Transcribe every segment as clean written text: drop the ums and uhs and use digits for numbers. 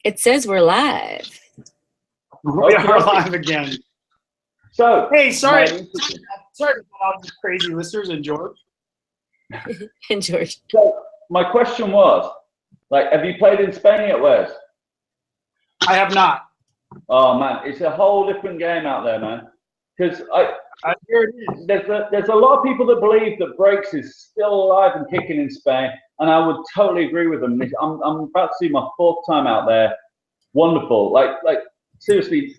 It says we're live. We are live again. So, hey, sorry about all these crazy listeners and George. And George. So, my question was, like, have you played in Spain yet, Wes? I have not. Oh man, it's a whole different game out there, man. Because I hear it is. there's a lot of people that believe that breaks is still alive and kicking in Spain, and I would totally agree with them. I'm about to see my 4th time out there. Wonderful, like seriously,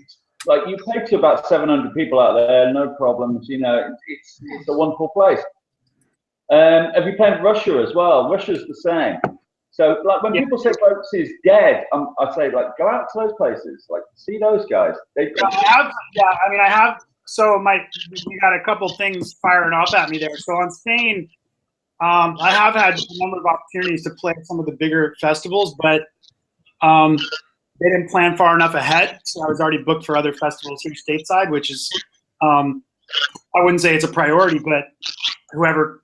like you play to about 700 people out there, no problems. You know, it's a wonderful place. Have you played Russia as well? Russia's the same. So, like, when people say breaks is dead, I say, like, go out to those places, like, see those guys. I have. So you got a couple things firing off at me there. So on Spain, I have had a number of opportunities to play some of the bigger festivals, but they didn't plan far enough ahead. So I was already booked for other festivals here stateside, which is, I wouldn't say it's a priority, but whoever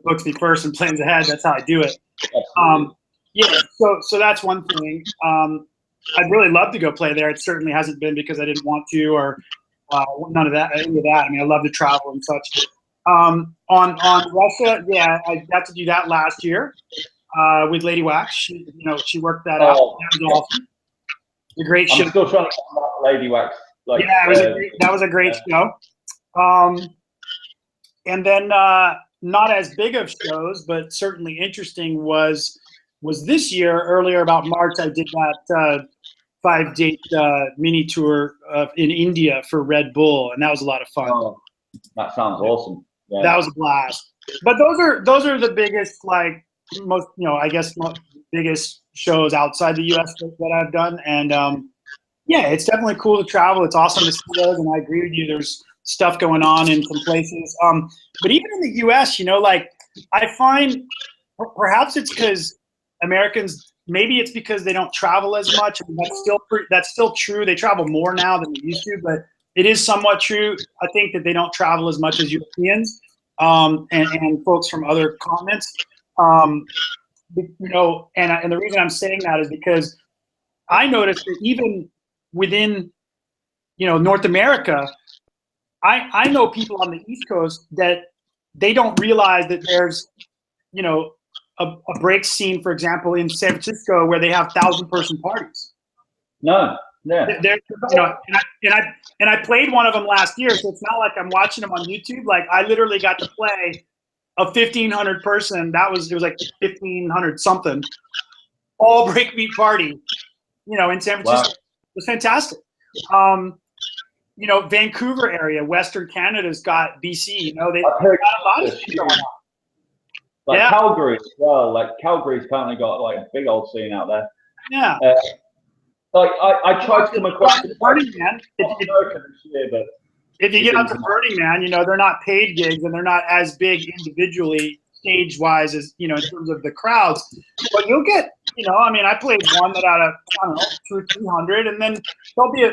books me first and plans ahead, that's how I do it. So that's one thing. I'd really love to go play there. It certainly hasn't been because I didn't want to, or none of that. Any of that. I mean, I love to travel and such. On Russia, yeah, I got to do that last year with Lady Wax. She worked that out. That was awesome. A great show. I'm still trying to talk about Lady Wax. Like, yeah, that was a great show. And then not as big of shows, but certainly interesting was this year. Earlier about March, I did that 5-date mini tour in India for Red Bull, and that was a lot of fun. Oh, that sounds awesome. Yeah. That was a blast. But those are the biggest, like, most, biggest shows outside the U.S. that I've done, and yeah, it's definitely cool to travel. It's awesome to see those, and I agree with you. There's stuff going on in some places, but even in the U.S., like, I find perhaps it's because Americans, maybe it's because they don't travel as much, and that's still true. They travel more now than they used to, but it is somewhat true. I think that they don't travel as much as Europeans and folks from other continents. And the reason I'm saying that is because I noticed that even within North America, I know people on the East Coast that they don't realize that there's a break scene, for example, in San Francisco where they have 1,000-person parties. No, yeah. And I played one of them last year, so it's not like I'm watching them on YouTube. Like, I literally got to play a 1,500 person. It was like 1,500 something, all breakbeat party, in San Francisco. Wow. It was fantastic. Vancouver area, Western Canada's got BC. They got a lot of shit going on. Like, yeah. Calgary as well. Like, Calgary's apparently got, like, a big old scene out there. Yeah. Like, I tried to come across Burning Man. If you get out to Burning Man, they're not paid gigs and they're not as big individually, stage-wise, as in terms of the crowds. But you'll get, I played one that out of 200-300, and then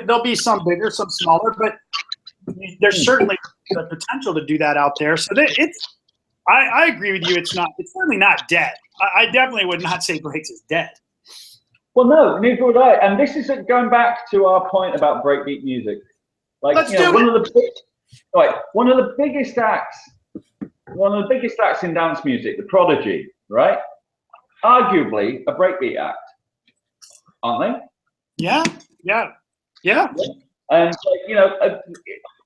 there'll be some bigger, some smaller, but there's certainly the potential to do that out there. So I agree with you. It's certainly not dead. I definitely would not say breaks is dead. Well, no, neither would I. And this is going back to our point about breakbeat music. Like, one of the biggest acts in dance music, The Prodigy, right? Arguably a breakbeat act, aren't they? Yeah. And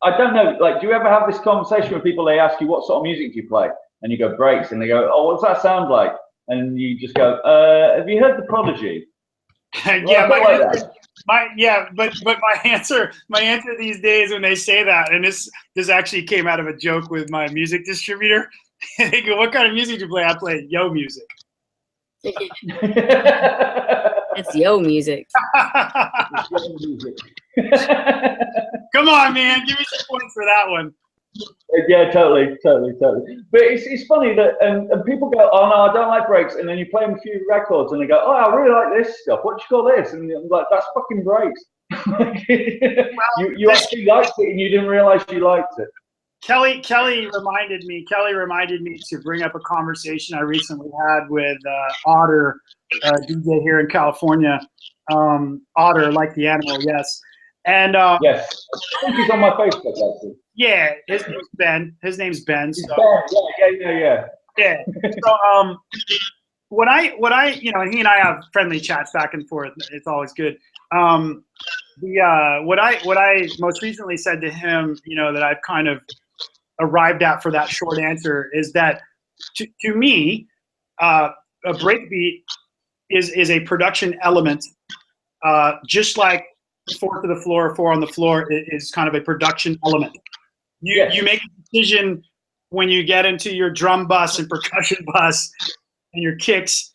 I don't know. Like, do you ever have this conversation with people? They ask you, "What sort of music do you play?" And you go, "Breaks," and they go, "Oh, what's that sound like?" And you just go, "Have you heard The Prodigy?" Yeah, but my answer these days when they say that, and this actually came out of a joke with my music distributor. They go, "What kind of music do you play?" I play yo music. It's yo music. Come on, man, give me some points for that one. Yeah, totally. But it's funny that and people go, "Oh no, I don't like breaks," and then you play them a few records, and they go, "Oh, I really like this stuff. What do you call this?" And I'm like, "That's fucking breaks." You actually liked it, and you didn't realize you liked it. Kelly reminded me to bring up a conversation I recently had with Otter, DJ here in California. Otter, like the animal, yes. And yes, I think he's on my Facebook actually. yeah, his name's Ben. His name's Ben. So, Yeah. yeah. So what I and he and I have friendly chats back and forth. It's always good. What I most recently said to him, that I've kind of arrived at for that short answer is that to me, a breakbeat is a production element, just like 4 to the floor, 4 on the floor is kind of a production element. You make a decision when you get into your drum bus and percussion bus and your kicks.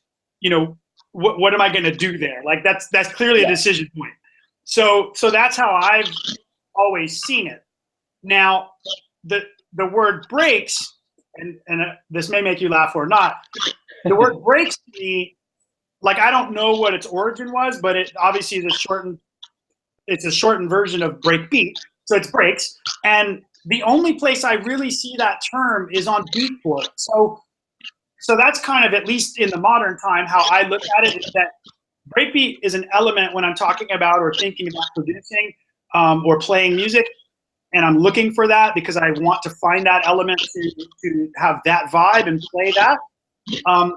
What am I going to do there? Like that's clearly a decision point. So that's how I've always seen it. Now, the word breaks, and this may make you laugh or not. The word breaks to me, like I don't know what its origin was, but it obviously is a shortened version of breakbeat. So it's breaks, and the only place I really see that term is on Beatport. So that's kind of, at least in the modern time, how I look at it, is that breakbeat is an element when I'm talking about or thinking about producing or playing music, and I'm looking for that because I want to find that element to have that vibe and play that.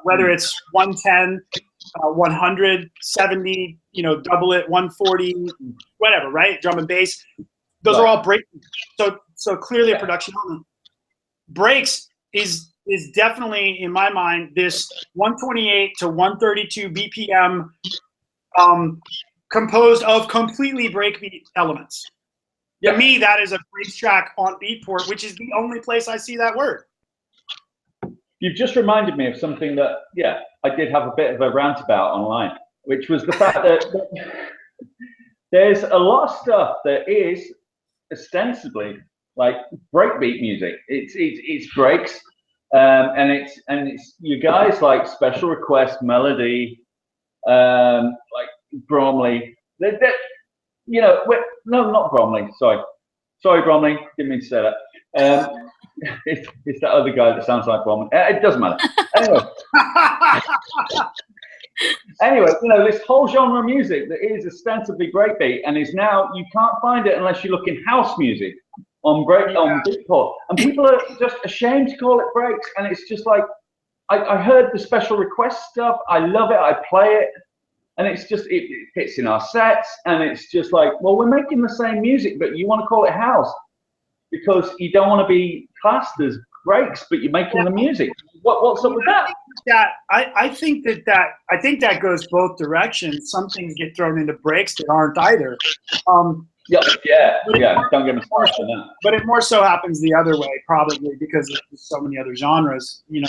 Whether it's 110, 100, 70, double it, 140, whatever, right? Drum and bass. Those are all breaks. So clearly a production element. Breaks is definitely, in my mind, this 128 to 132 BPM composed of completely breakbeat elements. To me, that is a breaks track on Beatport, which is the only place I see that word. You've just reminded me of something that, I did have a bit of a rant about online, which was the fact that there's a lot of stuff that is ostensibly like breakbeat music. It's breaks, and it's you guys like Special Request, Melody, like Bromley. No, not Bromley. Sorry, Bromley. Didn't mean to say that. It's that other guy that sounds like Bromley. It doesn't matter. Anyway, this whole genre of music that is ostensibly breakbeat and is now, you can't find it unless you look in house music on Beatport, and people are just ashamed to call it breaks. And it's just like, I heard the Special Request stuff. I love it. I play it. And it's just, it fits in our sets, and it's just like, well, we're making the same music, but you want to call it house because you don't want to be classed as breaks, but you're making the music. What's up with that? I think that goes both directions. Some things get thrown into breaks that aren't either. Don't get me started on that. But it more so happens the other way, probably because there's so many other genres, There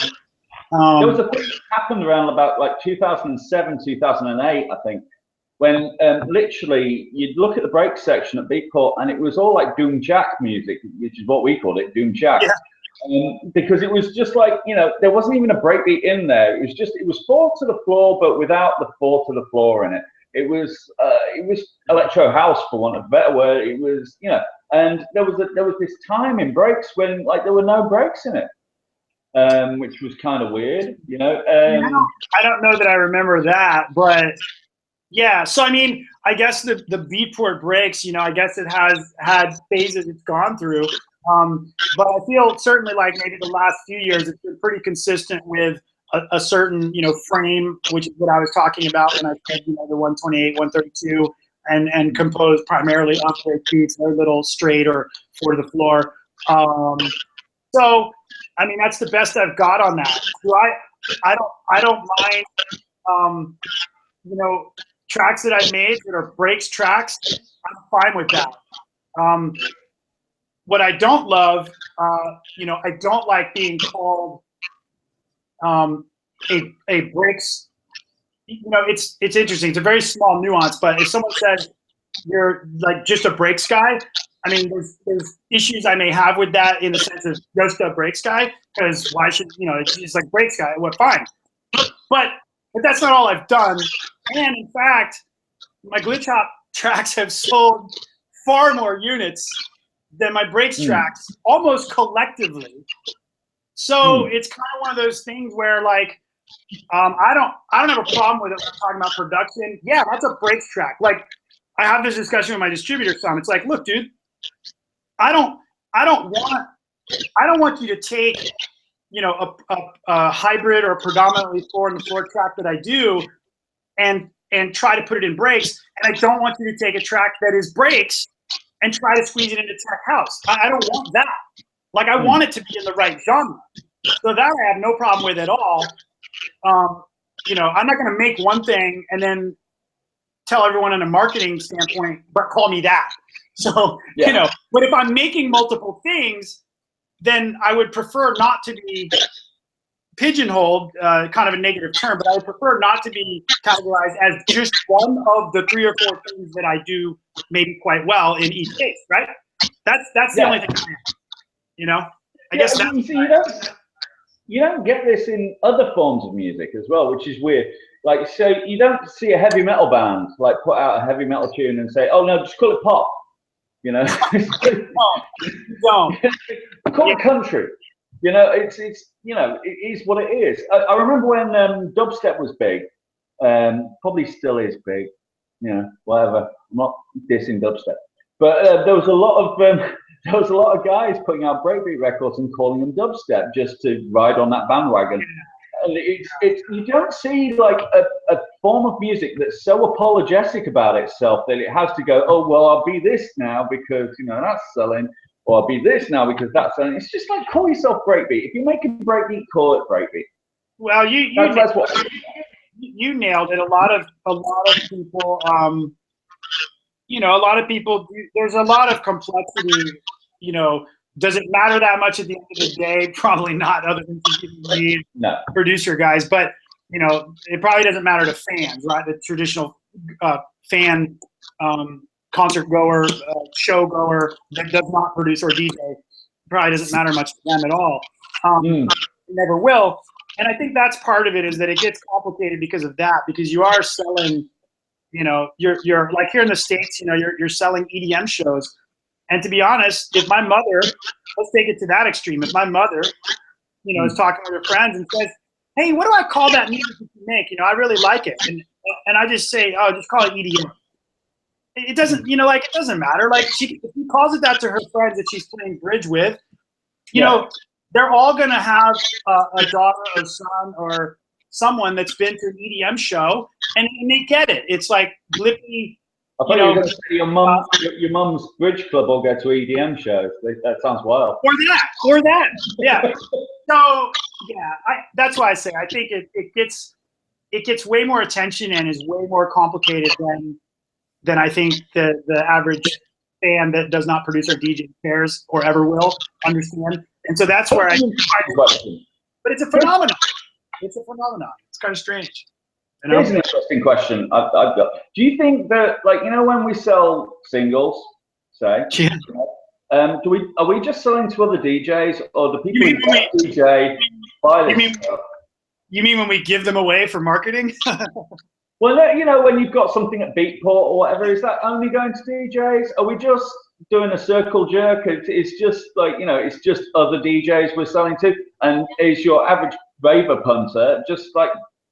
was a thing that happened around about like 2007, 2008, I think, when literally you'd look at the break section at Beatport and it was all like Doom Jack music, which is what we called it, Doom Jack. Yeah. Because it was just like, there wasn't even a breakbeat in there. It was 4 to the floor, but without the 4 to the floor in it. It was electro house, for want of a better word. It was, and there was this time in breaks when like there were no breaks in it. Which was kind of weird, I don't know that I remember that, but yeah. So I mean, I guess the Beatport breaks, I guess it has had phases it's gone through, but I feel certainly like maybe the last few years it's been pretty consistent with a certain frame, which is what I was talking about when I said the 128, 132, and composed primarily of break beats, or little straight or 4 to the floor. So. I mean, that's the best I've got on that. So I don't mind, tracks that I've made that are breaks tracks. I'm fine with that. What I don't love, I don't like being called a breaks. It's interesting. It's a very small nuance, but if someone says you're like just a breaks guy, I mean, there's issues I may have with that in the sense of just a breaks guy, because why should, it's just like breaks guy. Well, fine. But that's not all I've done. And in fact, my glitch hop tracks have sold far more units than my breaks tracks almost collectively. So it's kind of one of those things where like I don't have a problem with it when I'm talking about production. Yeah, that's a breaks track. Like I have this discussion with my distributor some. It's like, look, dude, I don't want you to take, you know, a hybrid or a predominantly 4-on-the-floor track that I do and try to put it in breaks. And I don't want you to take a track that is breaks and try to squeeze it into tech house. I don't want that. Like I want it to be in the right genre. So that I have no problem with at all. You know, I'm not going to make one thing and then tell everyone in a marketing standpoint, but call me that. So, you know, but if I'm making multiple things, then I would prefer not to be pigeonholed, kind of a negative term, but I would prefer not to be categorized as just one of the 3 or 4 things that I do maybe quite well in each case, right? That's the only thing I am, you know? I guess that's you don't get this in other forms of music as well, which is weird. Like, so you don't see a heavy metal band like put out a heavy metal tune and say, "Oh no, just call it pop," you know? No. Call it country. You know, it's you know, it is what it is. I remember when dubstep was big, probably still is big. You know, whatever. I'm not dissing dubstep, but there was a lot of guys putting out breakbeat records and calling them dubstep just to ride on that bandwagon. And it's you don't see like a form of music that's so apologetic about itself that it has to go, oh well, I'll be this now because you know that's selling, or I'll be this now because that's selling. It's just like call yourself breakbeat. If you make a breakbeat, call it breakbeat. Well, you nailed it. A lot of people, you know, a lot of people. There's a lot of complexity. You know, does it matter that much at the end of the day? Probably not. Other than me, producer guys, but you know, it probably doesn't matter to fans, right? The traditional fan, concert goer, show goer that does not produce or DJ probably doesn't matter much to them at all. Never will. And I think that's part of it is that it gets complicated because of that, because you are selling, you know, you're like here in the States, you know, you're selling EDM shows. And to be honest, if my mother, let's take it to that extreme. If my mother, you know, is talking with her friends and says, "Hey, what do I call that music that you make? You know, I really like it," and I just say, "Oh, just call it EDM." It doesn't, you know, like it doesn't matter. Like if she calls it that to her friends that she's playing bridge with, you know, they're all gonna have a daughter or son or someone that's been to an EDM show, and they get it. It's like Blippy. I thought you were going to say your mum's bridge club will go to EDM shows. That sounds wild. Or that, yeah. So yeah, that's why I say I think it gets way more attention and is way more complicated than I think the average fan that does not produce or DJ cares or ever will understand. And so that's where but it's a phenomenon. It's a phenomenon. It's kind of strange. You know? Here's an interesting question I've got. Do you think that, like, you know, when we sell singles, say, are we just selling to other DJs, or do people who DJ buy this stuff? You mean when we give them away for marketing? Well, you know, when you've got something at Beatport or whatever, is that only going to DJs? Are we just doing a circle jerk? It's just like, you know, it's just other DJs we're selling to, and is your average raver punter just like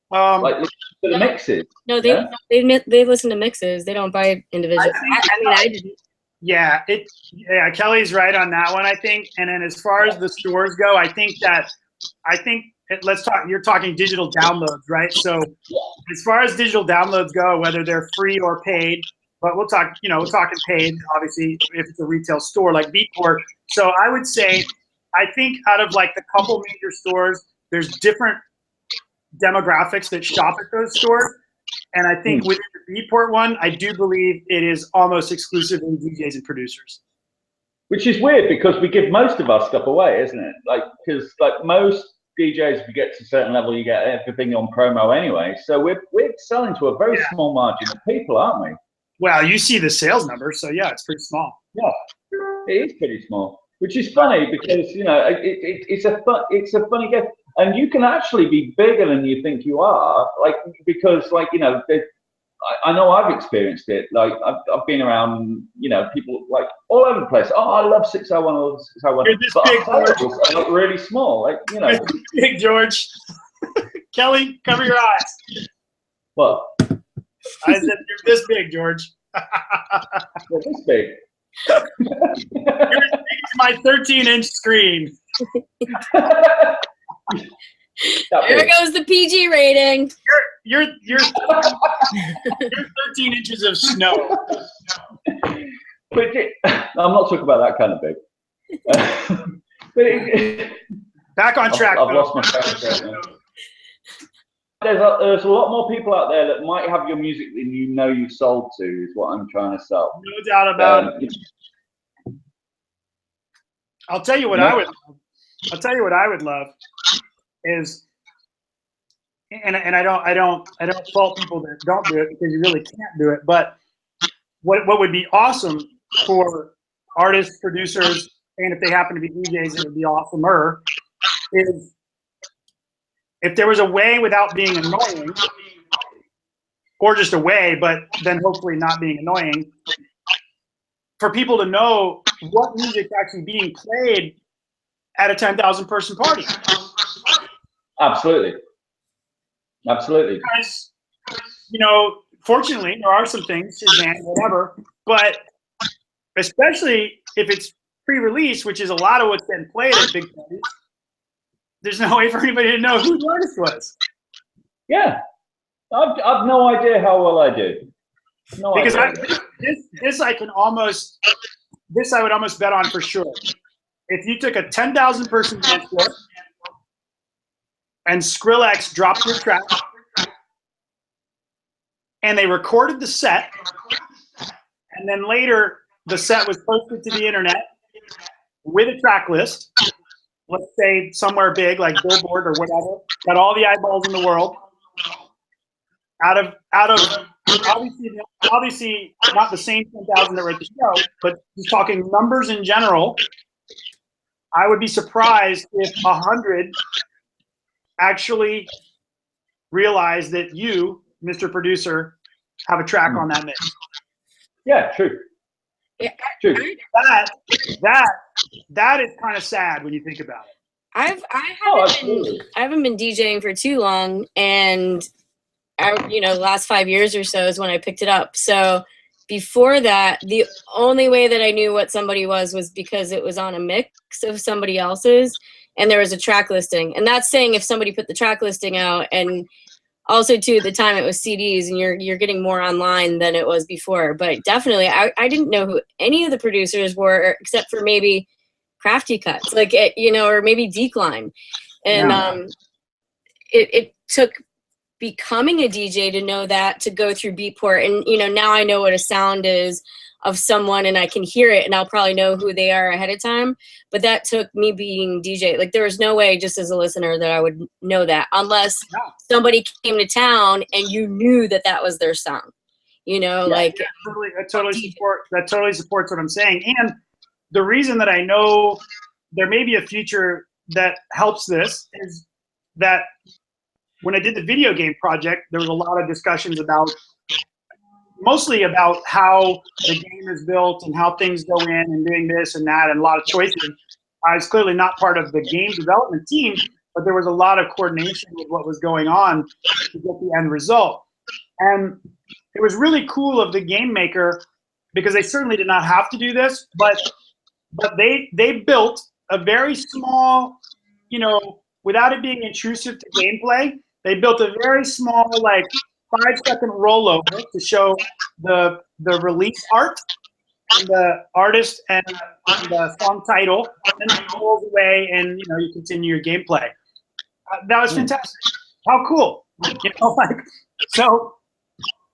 listen to the mixes? No, they listen to mixes. They don't buy individual. I didn't. Yeah, Kelly's right on that one, I think. And then as far as the stores go, I think let's talk. You're talking digital downloads, right? So as far as digital downloads go, whether they're free or paid, but we're talking paid, obviously, if it's a retail store like Beatport. So I would say, I think out of like the couple major stores, there's different demographics that shop at those stores. And I think within the Beatport one, I do believe it is almost exclusively DJs and producers. Which is weird because we give most of our stuff away, isn't it? Like, because like most DJs, if you get to a certain level, you get everything on promo anyway. So we're selling to a very small margin of people, aren't we? Well, you see the sales numbers, so yeah, it's pretty small. Yeah, it is pretty small, which is funny because, you know, it's a funny game. And you can actually be bigger than you think you are, like, because, like, you know, I know I've experienced it. Like I've been around, you know, people like all over the place. Oh, I love 601 or 601. You're this but big, files are really small. Like, you know. You're this big, George. Kelly, cover your eyes. What? I said you're this big, George. You're this big. You're as big as my 13-inch screen. There goes the PG rating. You're 13 inches of snow. But I'm not talking about that kind of big. Back on track. I've lost my track now. There's a lot more people out there that might have your music than you know you've sold to, is what I'm trying to sell. No doubt about it. I'll tell you what I would love is, and I don't fault people that don't do it because you really can't do it. But what would be awesome for artists, producers, and if they happen to be DJs, it would be awesomer, is if there was a way without being annoying, or just a way, but then hopefully not being annoying, for people to know what music's actually being played at a 10,000 person party. Absolutely. Absolutely. Because, you know, fortunately, there are some things, Shazam, whatever, but especially if it's pre-release, which is a lot of what's getting played at big parties, there's no way for anybody to know who the artist was. Yeah. I've no idea how well I do. No because idea. This I would almost bet on for sure. If you took a 10,000 person dance floor and Skrillex dropped your track and they recorded the set, and then later the set was posted to the internet with a track list, let's say somewhere big like Billboard or whatever, got all the eyeballs in the world, out of obviously not the same 10,000 that were at the show, but just talking numbers in general, I would be surprised if 100 actually realize that you, Mr. Producer, have a track on that mix. Yeah, true. Yeah, true. That is kind of sad when you think about it. I haven't been DJing for too long, and last 5 years or so is when I picked it up. So before that, the only way that I knew what somebody was because it was on a mix of somebody else's, and there was a track listing. And that's saying if somebody put the track listing out, and also too at the time it was CDs, and you're getting more online than it was before. But definitely, I didn't know who any of the producers were except for maybe Crafty Cuts, or maybe Decline. And it took becoming a DJ to know that, to go through Beatport, and now I know what a sound is of someone, and I can hear it, and I'll probably know who they are ahead of time. But that took me being DJ. Like, there was no way, just as a listener, that I would know that unless somebody came to town and you knew that that was their song. That totally supports what I'm saying. And the reason that I know there may be a future that helps this is that when I did the video game project, there was a lot of discussions mostly about how the game is built and how things go in and doing this and that, and a lot of choices. I was clearly not part of the game development team, but there was a lot of coordination with what was going on to get the end result. And it was really cool of the game maker, because they certainly did not have to do this, but they built a very small, without it being intrusive to gameplay, they built a very small, 5-second rollover to show the release art and the artist and the song title, and then it rolls away, and you continue your gameplay. That was fantastic. How cool! So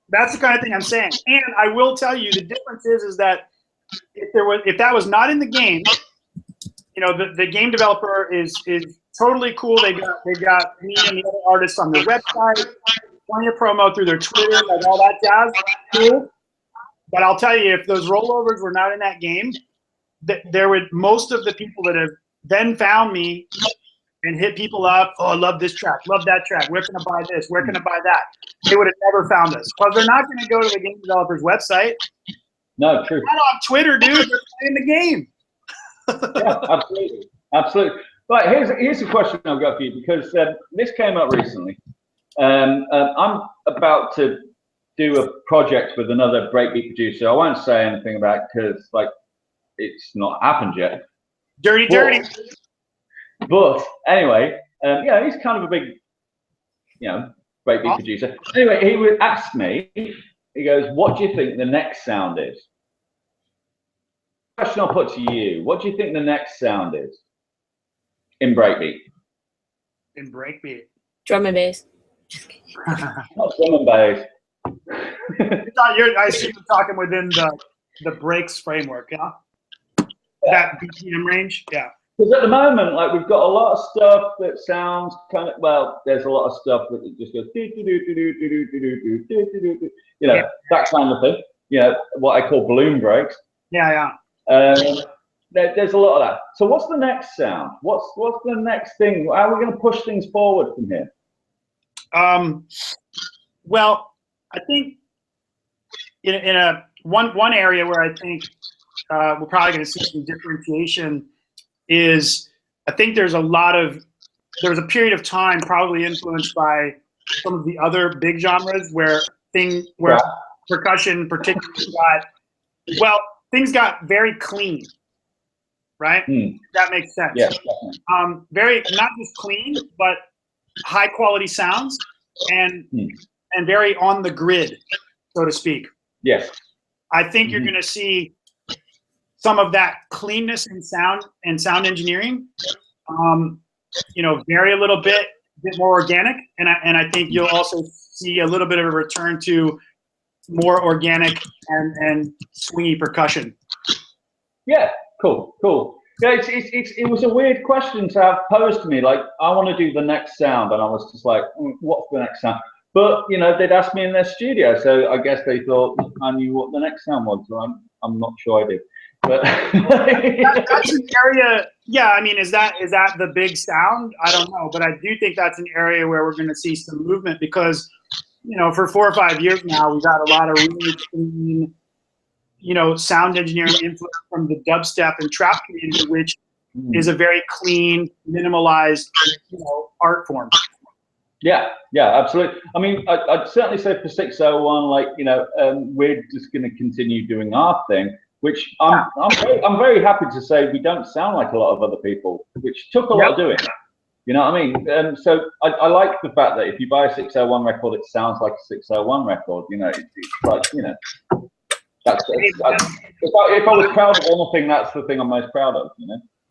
that's the kind of thing I'm saying. And I will tell you, the difference is that if that was not in the game, the game developer is totally cool. They got me and the other artists on their website, plenty of promo through their Twitter, all that jazz. Cool. But I'll tell you, if those rollovers were not in that game, most of the people that have then found me and hit people up. Oh, I love this track. Love that track. Where can I buy this? Where can I buy that? They would have never found us because they're not going to go to the game developer's website. No, true. Not on Twitter, dude. They're playing the game. Yeah, absolutely, absolutely. Right, here's a question I've got for you because this came up recently. I'm about to do a project with another breakbeat producer. I won't say anything about it because like it's not happened yet. Dirty. But anyway, yeah, he's kind of a big, breakbeat producer. Anyway, he would ask me. He goes, "What do you think the next sound is?" Question I'll put to you: what do you think the next sound is in breakbeat? In breakbeat, Drum and bass. Not drum and bass. I see you talking within the breaks framework, yeah? That BPM range, yeah. Because at the moment, like we've got a lot of stuff that sounds kind of there's a lot of stuff that just goes that kind of thing. What I call balloon breaks. Yeah. There's a lot of that. So what's the next sound? What's the next thing? How are we going to push things forward from here? Well, I think in one area where I think we're probably going to see some differentiation is I think there was a period of time probably influenced by some of the other big genres where percussion particularly things got very clean, right? That makes sense. Yeah. Very not just clean, but high quality sounds and very on the grid, so to speak. Yes. I think you're going to see some of that cleanness in sound and sound engineering, vary a little bit more organic, and I think you'll also see a little bit of a return to more organic and swingy percussion. Yeah, cool. Yeah, it was a weird question to have posed to me. Like, I want to do the next sound, and I was just like, what's the next sound? But they'd asked me in their studio, so I guess they thought I knew what the next sound was. So I'm not sure I did. But that's an area. Yeah, I mean, is that the big sound? I don't know, but I do think that's an area where we're going to see some movement because, for 4 or 5 years now, we've had a lot of really clean, sound engineering influence from the dubstep and trap community, which is a very clean, minimalized, art form. Yeah, absolutely. I mean, I'd certainly say for 601, we're just going to continue doing our thing. Which I'm very happy to say we don't sound like a lot of other people, which took a lot of doing. You know what I mean? So I like the fact that if you buy a 601 record, it sounds like a 601 record. It's like, that's if I was proud of anything, that's the thing I'm most proud of.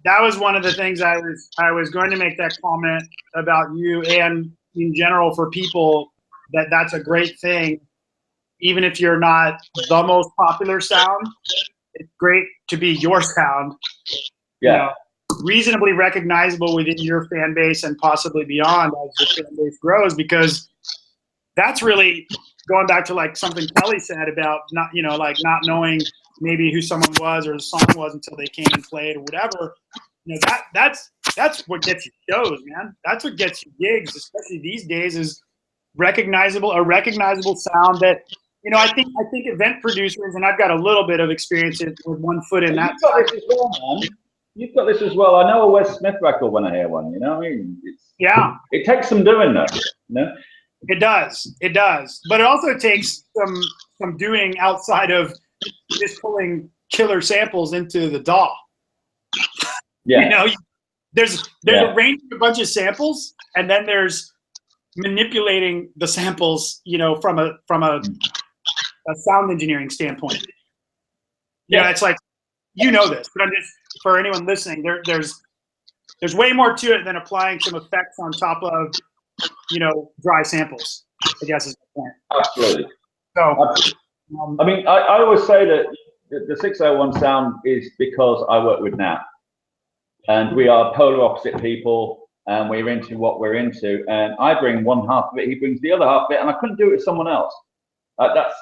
That was one of the things I was going to make that comment about you and in general for people that's a great thing, even if you're not the most popular sound. It's great to be your sound, reasonably recognizable within your fan base and possibly beyond as the fan base grows, because that's really going back to like something Kelly said about not knowing maybe who someone was or the song was until they came and played or whatever. That's what gets you shows, man. That's what gets you gigs, especially these days, is a recognizable sound that. I think event producers, and I've got a little bit of experience with one foot in that. You've got this as well, man. You've got this as well. I know a Wes Smith record when I hear one. You know what I mean? It takes some doing, though. It does. But it also takes some doing outside of just pulling killer samples into the DAW. Yeah. There's a range of a bunch of samples, and then there's manipulating the samples. From a sound engineering standpoint. It's like, this, but I'm just, for anyone listening, there's way more to it than applying some effects on top of, dry samples, I guess is the point. Absolutely. So, I mean, I always say that the 601 sound is because I work with Nat, and we are polar opposite people, and we're into what we're into, and I bring one half of it, he brings the other half of it, and I couldn't do it with someone else.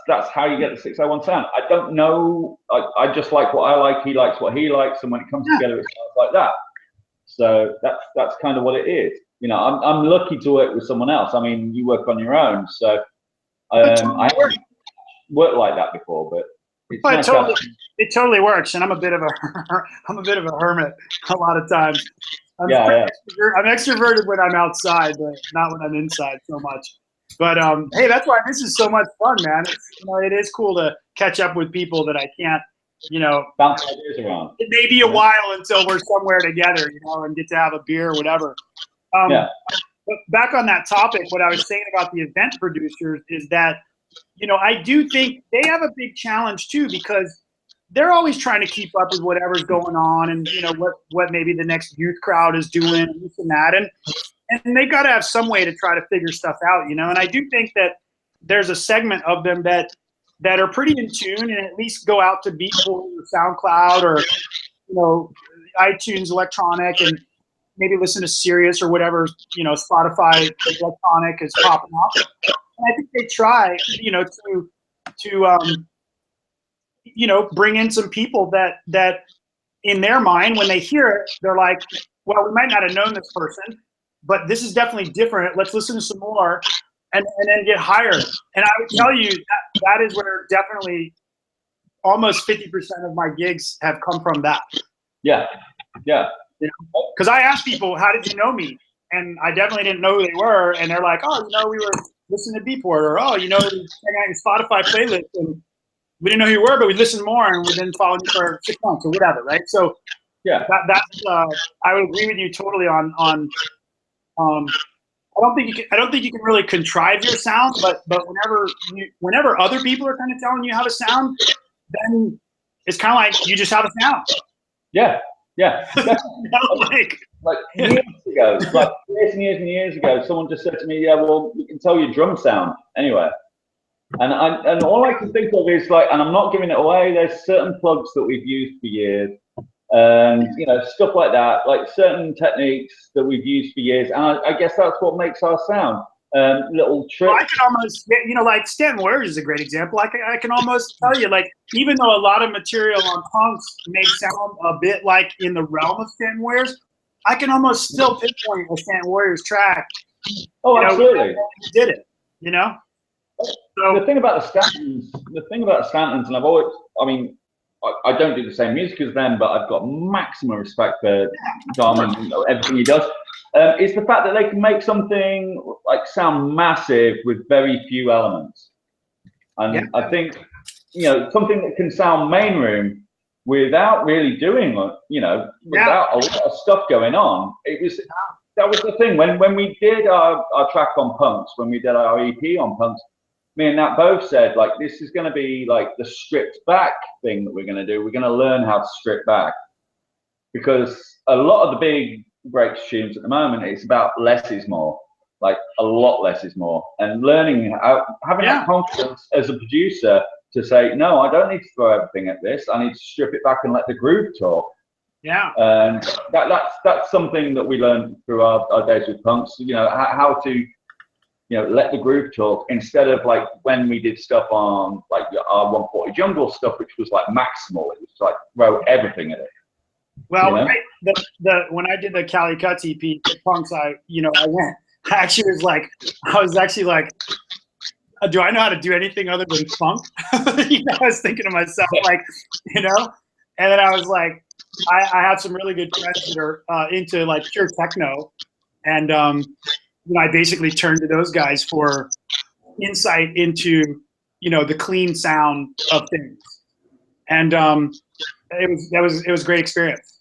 That's how you get the 601 sound. I don't know. I just like what I like. He likes what he likes, and when it comes together, it sounds like that. So that's kind of what it is. You know, I'm lucky to work with someone else. I mean, you work on your own, so I haven't worked like that before, but it's nice it totally works. And I'm a bit of a hermit a lot of times. I'm extroverted when I'm outside, but not when I'm inside so much. But hey, that's why this is so much fun, man. It is cool to catch up with people that I can't, bounce ideas around. It may be a while until we're somewhere together, and get to have a beer or whatever. But back on that topic, what I was saying about the event producers is that, I do think they have a big challenge too, because they're always trying to keep up with whatever's going on and, what maybe the next youth crowd is doing and this and that. And they've got to have some way to try to figure stuff out, and I do think that there's a segment of them that are pretty in tune and at least go out to Beatport or SoundCloud or, iTunes electronic and maybe listen to Sirius or whatever, Spotify electronic is popping up. And I think they try, to bring in some people that in their mind, when they hear it, they're like, well, we might not have known this person, but this is definitely different. Let's listen to some more and then get hired. And I would tell you that is where definitely almost 50% of my gigs have come from that. Yeah. Because I asked people, how did you know me? And I definitely didn't know who they were. And they're like, oh, we were listening to Beatport, or, oh, your Spotify playlist. And we didn't know who you were, but we listened more and we've been following you for 6 months or whatever, right? So yeah, that's I would agree with you totally on I don't think you can really contrive your sound, but whenever other people are kind of telling you how to sound, then it's kind of like you just have a sound. Yeah. like years ago, like years and years ago, someone just said to me, "Yeah, well, we can tell your drum sound anyway." And all I can think of is like, and I'm not giving it away. There's certain plugs that we've used for years, and stuff like that, like certain techniques that we've used for years. And I guess that's what makes our sound. Little tricks. Well, I can almost, like Stanton Warriors is a great example. I can almost tell you, like, even though a lot of material on Punks may sound a bit like in the realm of Stanton Warriors, I can almost still pinpoint a Stanton Warriors track. Oh, absolutely. Did it, So, the thing about the Stantons, and I don't do the same music as them, but I've got maximum respect for Dom and everything he does. It's the fact that they can make something like sound massive with very few elements. And I think, something that can sound main room without really doing, without a lot of stuff going on. That was the thing. When we did our track on Punks, when we did our EP on Punks, me and Nat both said, like, this is going to be like the stripped back thing that we're going to do. We're going to learn how to strip back, because a lot of the big breaks tunes at the moment, it's about less is more, like a lot less is more, and learning having that confidence as a producer to say, no, I don't need to throw everything at this. I need to strip it back and let the groove talk. Yeah. And that's something that we learned through our days with Punks, how to let the groove talk, instead of like when we did stuff on like our 140 Jungle stuff, which was like maximal. It was like throw everything at it. Well, when I did the Cali Cuts EP, the Punks, I was actually like, do I know how to do anything other than funk? I was thinking to myself, like, and then I was like, I have some really good friends that are into like pure techno, and I basically turned to those guys for insight into the clean sound of things, and it was a great experience,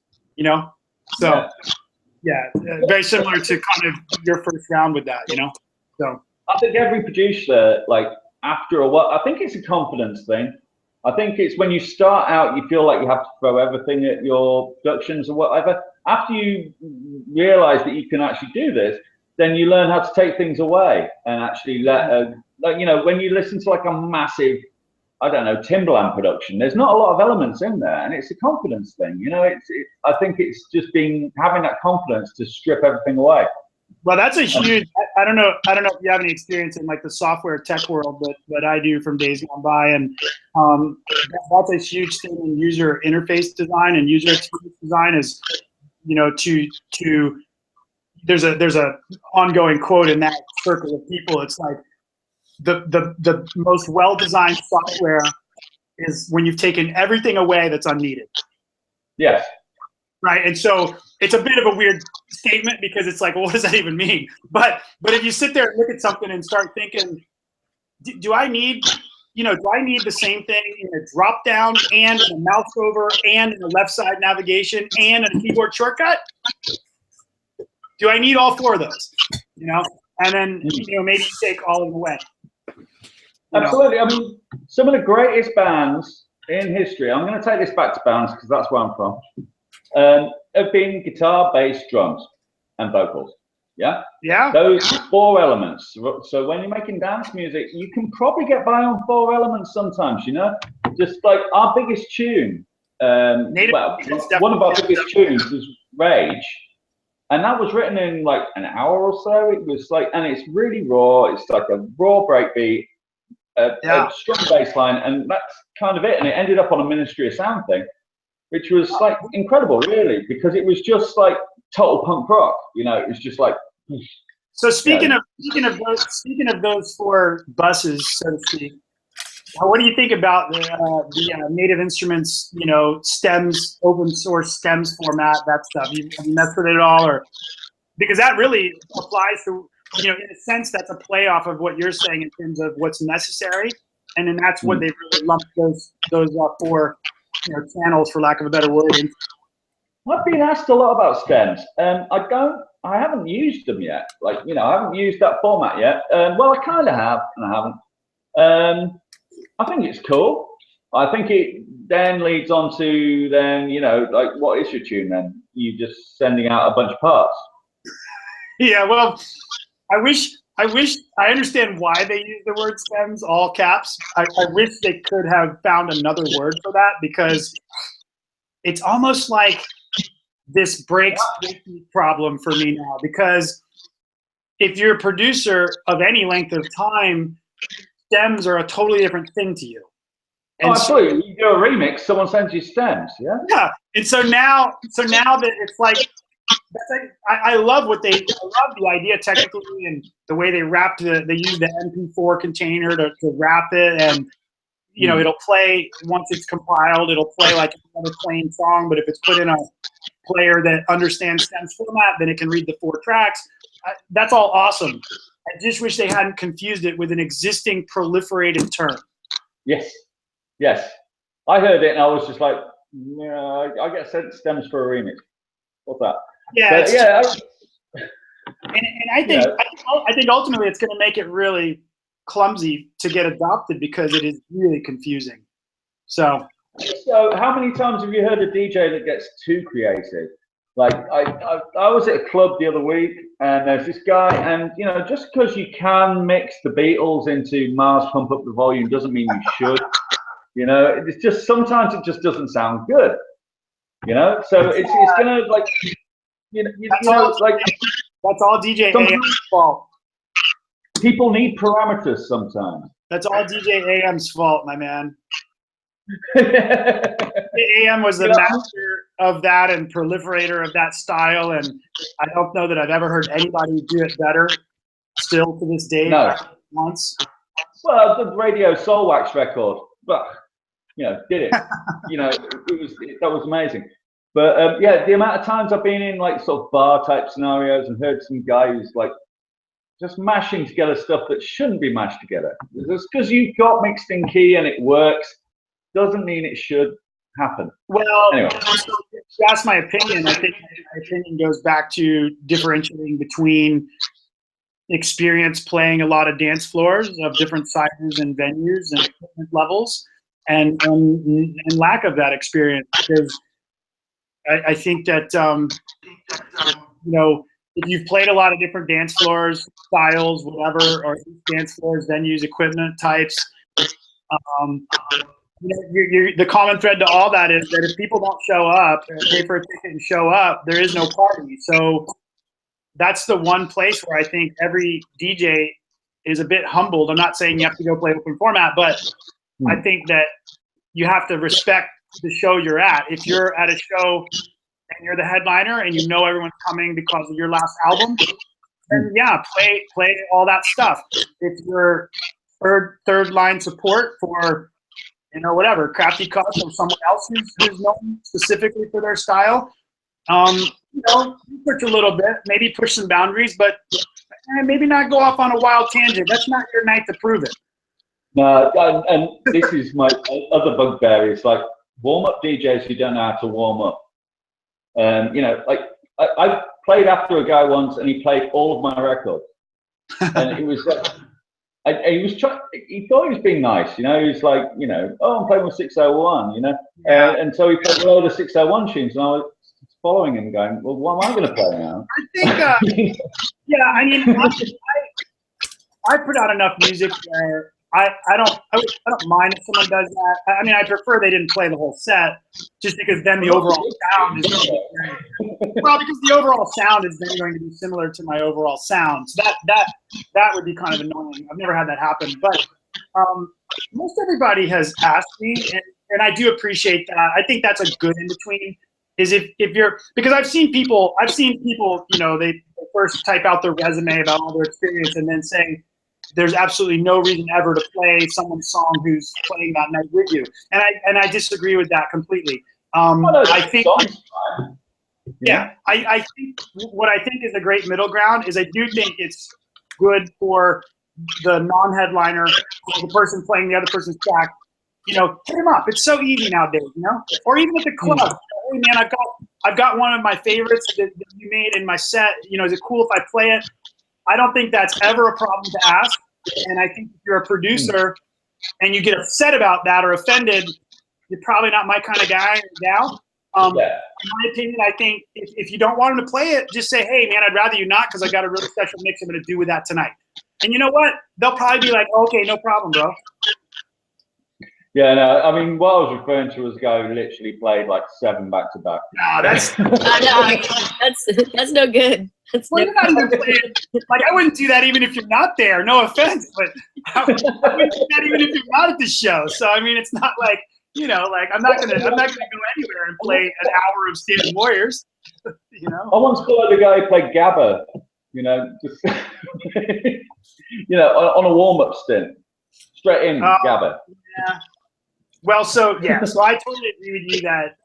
So very similar to kind of your first round with that, So I think every producer, like after a while, I think it's a confidence thing. I think it's when you start out, you feel like you have to throw everything at your productions or whatever. After you realize that you can actually do this, then you learn how to take things away and actually when you listen to like a massive, I don't know, Timbaland production, there's not a lot of elements in there, and it's a confidence thing. I think it's just having that confidence to strip everything away. Well, that's a huge. I don't know if you have any experience in like the software tech world, but I do from days gone by, and that's a huge thing in user interface design and user experience design. Is you know, to there's a ongoing quote in that circle of people. It's like the most well-designed software is when you've taken everything away that's unneeded. Yes. Right. And so it's a bit of a weird statement because it's like, well, what does that even mean? But if you sit there and look at something and start thinking, do I need the same thing in a drop down and in a mouse over and in a left side navigation and in a keyboard shortcut? Do I need all four of those? You know, and then, you know, maybe you take all of them away. Absolutely. I mean, some of the greatest bands in history, I'm going to take this back to bands because that's where I'm from, have been guitar, bass, drums, and vocals. Yeah? Yeah. Those four elements. So when you're making dance music, you can probably get by on four elements sometimes, you know? Just like our biggest tune, one of our biggest tunes was Rage. And that was written in like an hour or so. It was like, and it's really raw. It's like a raw breakbeat, a strong bass line, and that's kind of it. And it ended up on a Ministry of Sound thing, which was like incredible, really, because it was just like total punk rock. You know, it was just like. So speaking of those four buses, so to speak, what do you think about the Native Instruments, you know, stems, open source stems format, that stuff? Have you messed with it at all, or because that really applies to, you know, in a sense, that's a play off of what you're saying in terms of what's necessary, and then that's what they really lumped those four, you know, channels, for lack of a better word. I've been asked a lot about stems. I haven't used them yet. Like, you know, I haven't used that format yet. Well, I kind of have, and I haven't. I think it's cool. I think it then leads on to then, you know, like, what is your tune then? You just sending out a bunch of parts. Yeah, well, I understand why they use the word stems, all caps. I wish they could have found another word for that, because it's almost like this breaks problem for me now, because if you're a producer of any length of time, stems are a totally different thing to you. And absolutely. You do a remix, someone sends you stems, yeah? Yeah. And so now that it's like, I love the idea technically, and the way they use the MP4 container to wrap it, and you know, it'll play once it's compiled, it'll play like another plain song, but if it's put in a player that understands stems format, then it can read the 4 tracks. That's all awesome. I just wish they hadn't confused it with an existing proliferated term. Yes. I heard it and I was just like, yeah, I get sent stems for a remix. What's that? Yeah. But, yeah. And I think ultimately it's going to make it really clumsy to get adopted, because it is really confusing. So how many times have you heard a DJ that gets too creative? Like I was at a club the other week, and there's this guy, and you know, just because you can mix the Beatles into Mars Pump Up the Volume doesn't mean you should. You know, it's just sometimes it just doesn't sound good. You know, so it's gonna like that's all DJ AM's fault. People need parameters sometimes. That's all DJ AM's fault, my man. AM was the master of that and proliferator of that style, and I don't know that I've ever heard anybody do it better still to this day. No. Once. Well, the Radio Soul Wax record, but you know, did it. You know, that was amazing. But yeah, the amount of times I've been in like sort of bar type scenarios and heard some guy who's like just mashing together stuff that shouldn't be mashed together. Just because you've got mixed in key and it works doesn't mean it should happen. Well, anyway. That's my opinion. I think my opinion goes back to differentiating between experience playing a lot of dance floors of different sizes and venues and different levels, and lack of that experience. Because I think that you know, if you've played a lot of different dance floors, styles, whatever, or dance floors, venues, equipment types, the common thread to all that is that if people don't show up, pay for a ticket and show up, there is no party. So that's the one place where I think every DJ is a bit humbled. I'm not saying you have to go play open format, but I think that you have to respect the show you're at. If you're at a show and you're the headliner and you know everyone's coming because of your last album, then yeah, play all that stuff. If you're third line support for, you know, whatever, Crafty Cuts or someone else who's known specifically for their style, you know, research a little bit, maybe push some boundaries, but maybe not go off on a wild tangent. That's not your night to prove it. No, and this is my other bugbear is like warm-up DJs who don't know how to warm up. You know, like I played after a guy once and he played all of my records. And it was like, he thought he was being nice, you know, he was like, you know, oh, I'm playing with 601, you know. Yeah. And so he played a load of 601 tunes and I was following him going, well, what am I going to play now? I think, yeah, I mean, I put out enough music where I don't mind if someone does that. I mean, I prefer they didn't play the whole set, just because then the overall sound is going to be because the overall sound is then going to be similar to my overall sound. So that would be kind of annoying. I've never had that happen, but most everybody has asked me, and I do appreciate that. I think that's a good in between. Is if you're, because I've seen people, you know, they first type out their resume about all their experience and then say, there's absolutely no reason ever to play someone's song who's playing that night with you. And I disagree with that completely. I think, yeah, I think what I think is a great middle ground is I do think it's good for the non-headliner, or the person playing the other person's track, you know, hit them up. It's so easy nowadays, you know? Or even at the club. Hey man, I've got one of my favorites that you made in my set. You know, is it cool if I play it? I don't think that's ever a problem to ask. And I think if you're a producer and you get upset about that or offended, you're probably not my kind of guy or gal. In my opinion, I think if you don't want them to play it, just say, hey, man, I'd rather you not because I got a really special mix I'm going to do with that tonight. And you know what? They'll probably be like, okay, no problem, bro. Yeah, no, I mean, what I was referring to was a guy who literally played like 7 back-to-back. Nah, that's no good. Well, you're not even playing. Like, I wouldn't do that even if you're not there. No offense, but I wouldn't do that even if you're not at the show. So I mean, it's not like, you know, like I'm not gonna go anywhere and play an hour of Standing Warriors. You know. I once followed a guy who played Gabba. You know, just you know, on a warm-up stint, straight in Gabba. Yeah. Well, so yeah, so I totally agree with you that,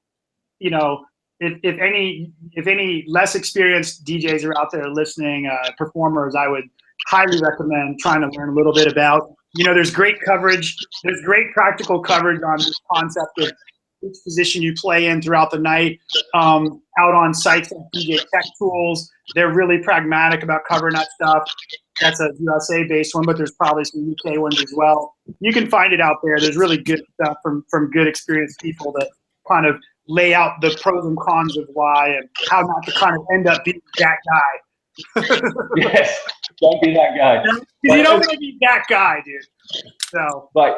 you know, if any less experienced DJs are out there listening, performers, I would highly recommend trying to learn a little bit about. You know, there's great coverage. There's great practical coverage on this concept of which position you play in throughout the night. Out on sites like DJ Tech Tools, they're really pragmatic about covering that stuff. That's a USA-based one, but there's probably some UK ones as well. You can find it out there. There's really good stuff from good experienced people that kind of lay out the pros and cons of why and how not to kind of end up being that guy. Yes, don't be that guy. You don't want to be that guy, dude. So. Right,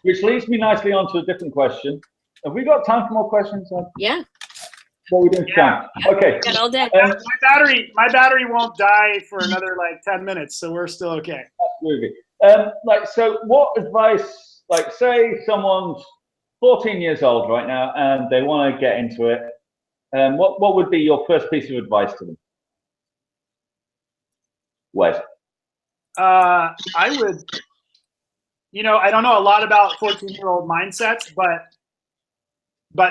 which leads me nicely on to a different question. Have we got time for more questions? Yeah. What are we doing? Yeah. Okay. Got all day. My battery won't die for another like 10 minutes, so we're still okay. Absolutely. Like, so what advice, like say someone's 14 years old right now and they want to get into it, what would be your first piece of advice to them? Wes? I would, you know, I don't know a lot about 14-year-old mindsets, but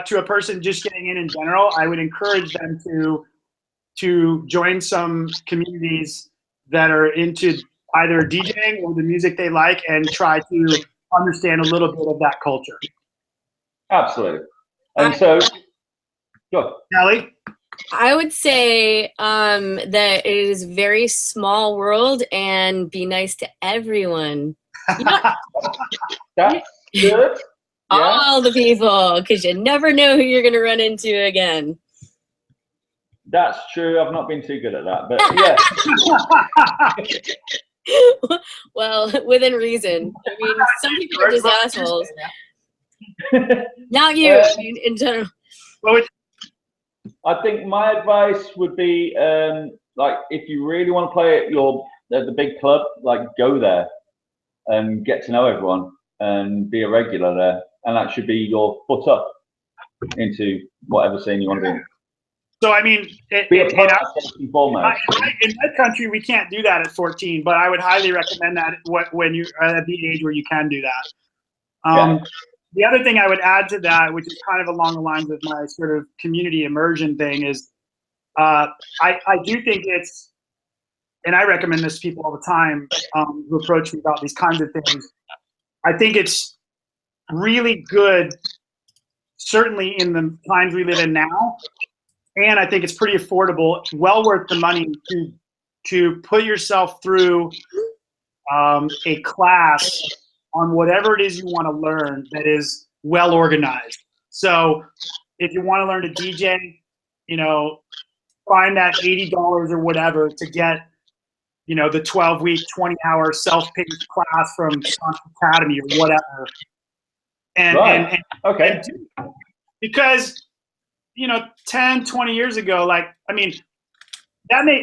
to a person just getting in general, I would encourage them to join some communities that are into either DJing or the music they like and try to understand a little bit of that culture. Absolutely. And so, go. Kelly? I would say that it is a very small world and be nice to everyone. You know, that's good. All the people, because you never know who you're going to run into again. That's true. I've not been too good at that, but yeah. Well, within reason. I mean, some people are just assholes. Not you, in general. I think my advice would be, like, if you really want to play at the big club, like, go there and get to know everyone and be a regular there. And that should be your foot up into whatever scene you want to be in. So I mean, Be a part first and foremost. in my country, we can't do that at 14, but I would highly recommend that when you are at the age where you can do that. The other thing I would add to that, which is kind of along the lines of my sort of community immersion thing, is I do think it's, and I recommend this to people all the time who approach me about these kinds of things. I think it's really good, certainly in the times we live in now, and I think it's pretty affordable, well worth the money to put yourself through a class on whatever it is you want to learn that is well organized. So if you want to learn to DJ, you know, find that $80 or whatever to get, you know, the 12-week, 20-hour self-paced class from Sonic Academy or whatever. And okay. Because, you know, 10, 20 years ago, like, I mean,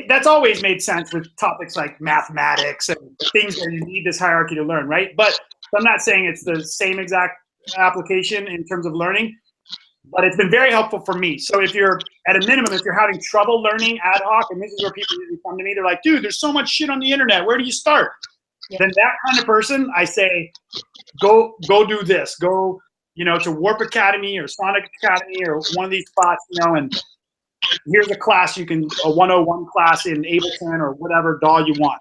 that's always made sense with topics like mathematics and things that you need this hierarchy to learn, right? But I'm not saying it's the same exact application in terms of learning, but it's been very helpful for me. So if you're, at a minimum, if you're having trouble learning ad hoc, and this is where people usually come to me, they're like, dude, there's so much shit on the internet. Where do you start? Yeah. Then that kind of person, I say, go do this. Go, you know, to Warp Academy or Sonic Academy or one of these spots, you know, and here's a class a 101 class in Ableton or whatever DAW you want.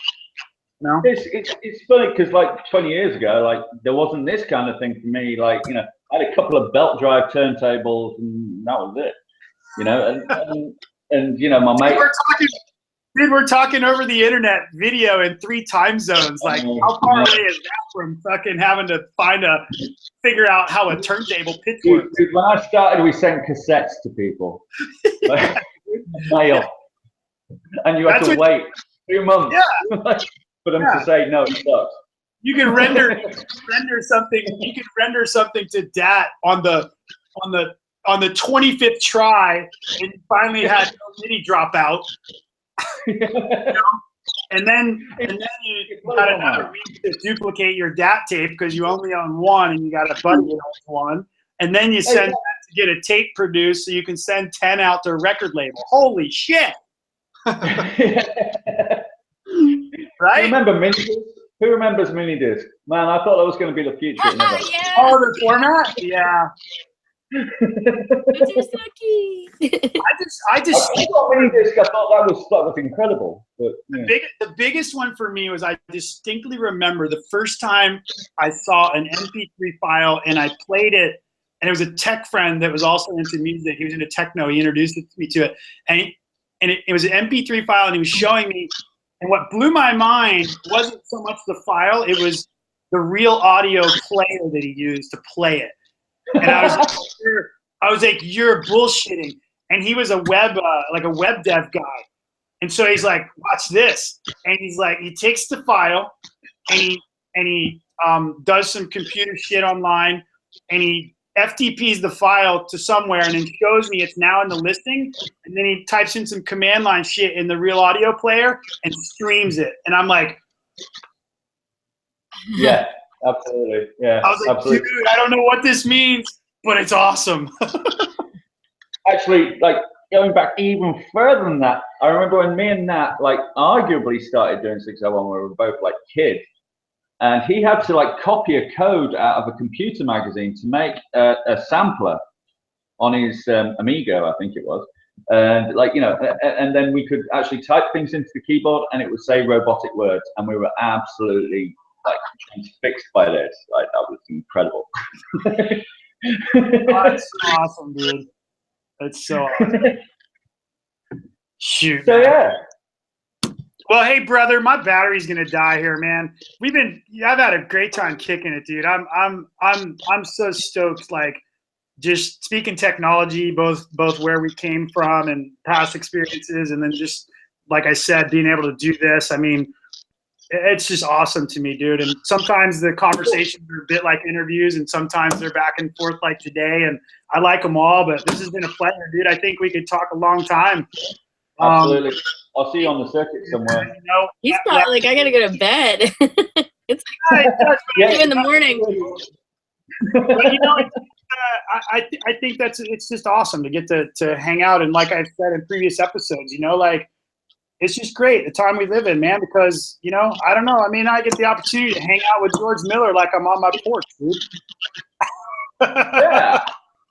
You know? It's funny because like 20 years ago, like there wasn't this kind of thing for me. Like, you know, I had a couple of belt drive turntables and that was it. You know, and you know, my mate. We're talking over the internet video in 3 time zones. Like, how far away is that from fucking having to figure out how a turntable pitch works? Dude, when I started, we sent cassettes to people. Like, mail. And you had to wait 2 months for them to say, no, it sucks. You can render something. You can render something to DAT on the 25th try, and you finally had no MIDI drop out. You know? And then you got another week to duplicate your DAT tape because you only own one, and you got a buddy that owns one. And then you send that to get a tape produced so you can send 10 out to a record label. Holy shit! Right? Remember Minidisc? Who remembers Minidisc? Man, I thought that was going to be the future. Yeah. Oh, the format? Yeah. Those are sucky. I just got Minidisc. I thought that was incredible. But, yeah. The biggest one for me was I distinctly remember the first time I saw an MP3 file and I played it, and it was a tech friend that was also into music. He was into techno. He introduced me to it, and it was an MP3 file, and he was showing me. And what blew my mind wasn't so much the file; it was the real audio player that he used to play it. And I was like, you're bullshitting. And he was a web dev guy. And so he's like, watch this. And he's like, he takes the file and he does some computer shit online, and he FTPs the file to somewhere and then shows me it's now in the listing. And then he types in some command line shit in the real audio player and streams it. And I'm like, yeah. Absolutely, yeah. I was like, absolutely. Dude, I don't know what this means, but it's awesome. Actually, like going back even further than that, I remember when me and Nat like arguably started doing 601, we were both like kids, and he had to like copy a code out of a computer magazine to make a sampler on his Amigo, I think it was. And like, you know, and then we could actually type things into the keyboard and it would say robotic words, and we were absolutely like fixed by this. Like, that was incredible. That's awesome, dude. That's so awesome. Shoot. So yeah. Well, hey brother, my battery's gonna die here, man. I've had a great time kicking it, dude. I'm so stoked. Like, just speaking technology, both where we came from and past experiences, and then just like I said, being able to do this. I mean, it's just awesome to me, dude. And sometimes the conversations are a bit like interviews, and sometimes they're back and forth like today. And I like them all, but this has been a pleasure, dude. I think we could talk a long time. Absolutely. I'll see you on the circuit somewhere. You know, He's probably like, I gotta go to bed. It's like 2 in the morning. But you know, I think it's just awesome to get to hang out. And like I've said in previous episodes, you know, like, it's just great the time we live in, man, because, you know, I don't know. I mean, I get the opportunity to hang out with George Miller like I'm on my porch, dude. Yeah.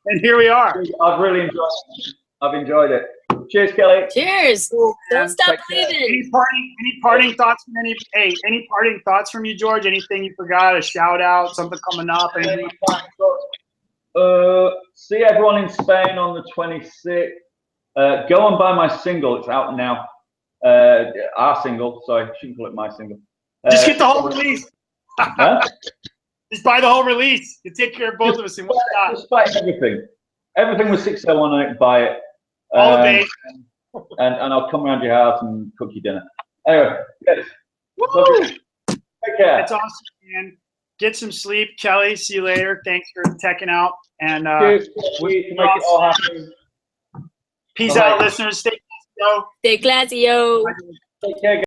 And here we are. I've really enjoyed it. I've enjoyed it. Cheers, Kelly. Cheers. Don't stop believing. Any parting thoughts from any parting thoughts from you, George? Anything you forgot? A shout out, something coming up? Anything? See everyone in Spain on the 26th. Go and buy my single. It's out now. Our single. Sorry, I shouldn't call it my single. Just get the whole release. Huh? Just buy the whole release. You take care of both of us in one shot. Just buy everything. Everything with 601 on it. Buy it. All the base. And I'll come around your house and cook you dinner. Anyway, yes. Take care. That's awesome, man. Get some sleep, Kelly. See you later. Thanks for checking out. And Cheers. We can make it all happen. Peace out, listeners. Stay classy, yo. Stay classy, yo. Take care, guys.